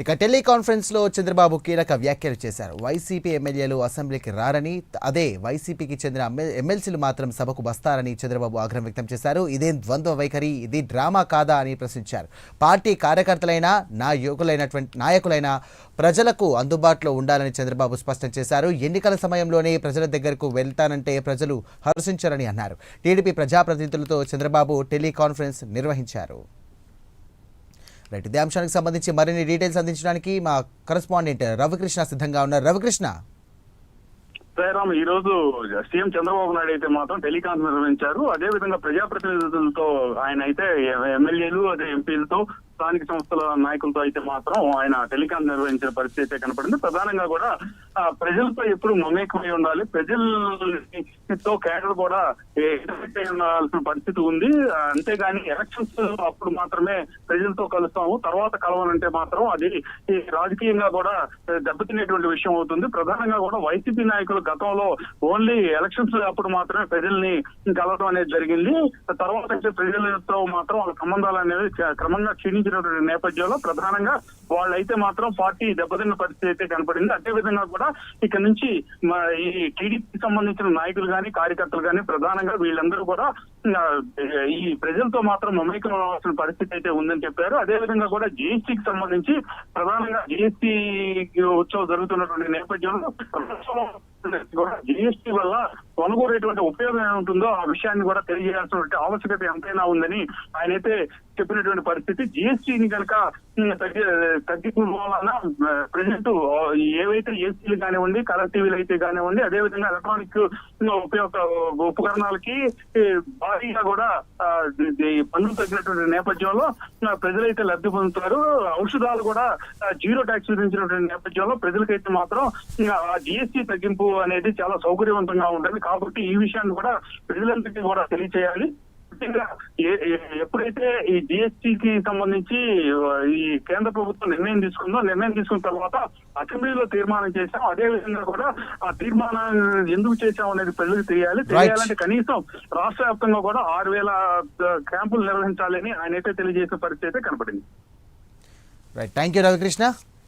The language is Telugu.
ఇక టెలికాన్ఫరెన్స్లో చంద్రబాబు కీలక వ్యాఖ్యలు చేశారు. వైసీపీ ఎమ్మెల్యేలు అసెంబ్లీకి రారని, అదే వైసీపీకి చెందిన ఎమ్మెల్సీలు మాత్రం సభకు వస్తారని చంద్రబాబు ఆగ్రహం వ్యక్తం చేశారు. ఇదేం ద్వంద్వ వైఖరి, ఇది డ్రామా కాదా అని ప్రశ్నించారు. పార్టీ కార్యకర్తలైనా నాయకులైన ప్రజలకు అందుబాటులో ఉండాలని చంద్రబాబు స్పష్టం చేశారు. ఎన్నికల సమయంలోనే ప్రజల దగ్గరకు వెళ్తానంటే ప్రజలు హర్షించారని అన్నారు. టీడీపీ ప్రజాప్రతినిధులతో చంద్రబాబు టెలికాన్ఫరెన్స్ నిర్వహించారు. రైట్, ఇదే అంశానికి సంబంధించి మరిన్ని డీటెయిల్స్ అందించడానికి మా కరెస్పాండెంట్ రవికృష్ణ సిద్ధంగా ఉన్నారు. రవికృష్ణ, జయరామ్, ఈ రోజు సీఎం చంద్రబాబు నాయుడు అయితే మాత్రం టెలికాన్ఫరెన్స్ నిర్వహించారు. అదే విధంగా ప్రజాప్రతినిధులతో ఆయన అయితే ఎమ్మెల్యేలు, అదే ఎంపీలతో, స్థానిక సంస్థల నాయకులతో అయితే మాత్రం ఆయన టెలికాన్ఫరెన్స్ నిర్వహించిన పరిస్థితి అయితే కనపడింది. ప్రధానంగా కూడా ప్రజలతో ఎప్పుడు మమేకమై ఉండాలి, ప్రజలతో కేడర్ కూడా ఉండాల్సిన పరిస్థితి ఉంది. అంతేగాని ఎలక్షన్స్ అప్పుడు మాత్రమే ప్రజలతో కలుస్తాము, తర్వాత కలవాలంటే మాత్రం అది రాజకీయంగా కూడా దెబ్బతినేటువంటి విషయం అవుతుంది. ప్రధానంగా కూడా వైసీపీ నాయకులు గతంలో ఓన్లీ ఎలక్షన్స్ అప్పుడు మాత్రమే ప్రజల్ని కలవడం అనేది జరిగింది. తర్వాత అయితే ప్రజలతో మాత్రం వాళ్ళ సంబంధాలు అనేవి క్రమంగా క్షీణించినటువంటి నేపథ్యంలో ప్రధానంగా వాళ్ళైతే మాత్రం పార్టీ దెబ్బతిన్న పరిస్థితి అయితే కనపడింది. అదే విధంగా కూడా ఇక్కడ నుంచి ఈ టీడీపీకి సంబంధించిన నాయకులు కానీ, కార్యకర్తలు కానీ ప్రధానంగా వీళ్ళందరూ కూడా ఈ ప్రజలతో మాత్రం మమేకం అవ్వాల్సిన పరిస్థితి అయితే ఉందని చెప్పారు. అదే విధంగా కూడా జీఎస్టీకి సంబంధించి ప్రధానంగా జీఎస్టీ ఉత్సవం జరుగుతున్నటువంటి నేపథ్యంలో జీఎస్టీ వల్ల కొనుగోలేటువంటి ఉపయోగం ఏముంటుందో ఆ విషయాన్ని కూడా తెలియజేయాల్సినటువంటి ఆవశ్యకత ఎంతైనా ఉందని ఆయనైతే చెప్పినటువంటి పరిస్థితి. జీఎస్టీని కనుక తగ్గిపోవాలన్నా ప్రజెంట్ ఏవైతే ఏసీలు కానివ్వండి, కలర్ టీవీలు అయితే కానివ్వండి, అదే విధంగా ఎలక్ట్రానిక్ ఉపకరణాలకి భారీగా కూడా పన్నులు తగ్గినటువంటి నేపథ్యంలో ప్రజలైతే లబ్ధి పొందుతారు. ఔషధాలు కూడా జీరో ట్యాక్స్ విధించినటువంటి నేపథ్యంలో ప్రజలకైతే మాత్రం జీఎస్టీ తగ్గింపు అనేది చాలా సౌకర్యవంతంగా ఉంటుంది. కాబట్టి ఈ విషయాన్ని కూడా ప్రజలందరికీ కూడా తెలియచేయాలి. ఎప్పుడైతే ఈ జిఎస్టీకి సంబంధించి ఈ కేంద్ర ప్రభుత్వం నిర్ణయం తీసుకున్న తర్వాత అసెంబ్లీలో తీర్మానం చేశాం. అదే విధంగా కూడా ఆ తీర్మానం ఎందుకు చేశాం అనేది ప్రజలకు తెలియాలంటే కనీసం రాష్ట్ర వ్యాప్తంగా కూడా 6,000 క్యాంపులు నిర్వహించాలని ఆయన అయితే తెలియజేసే పరిస్థితి అయితే కనపడింది. Right, thank you Ravikrishna.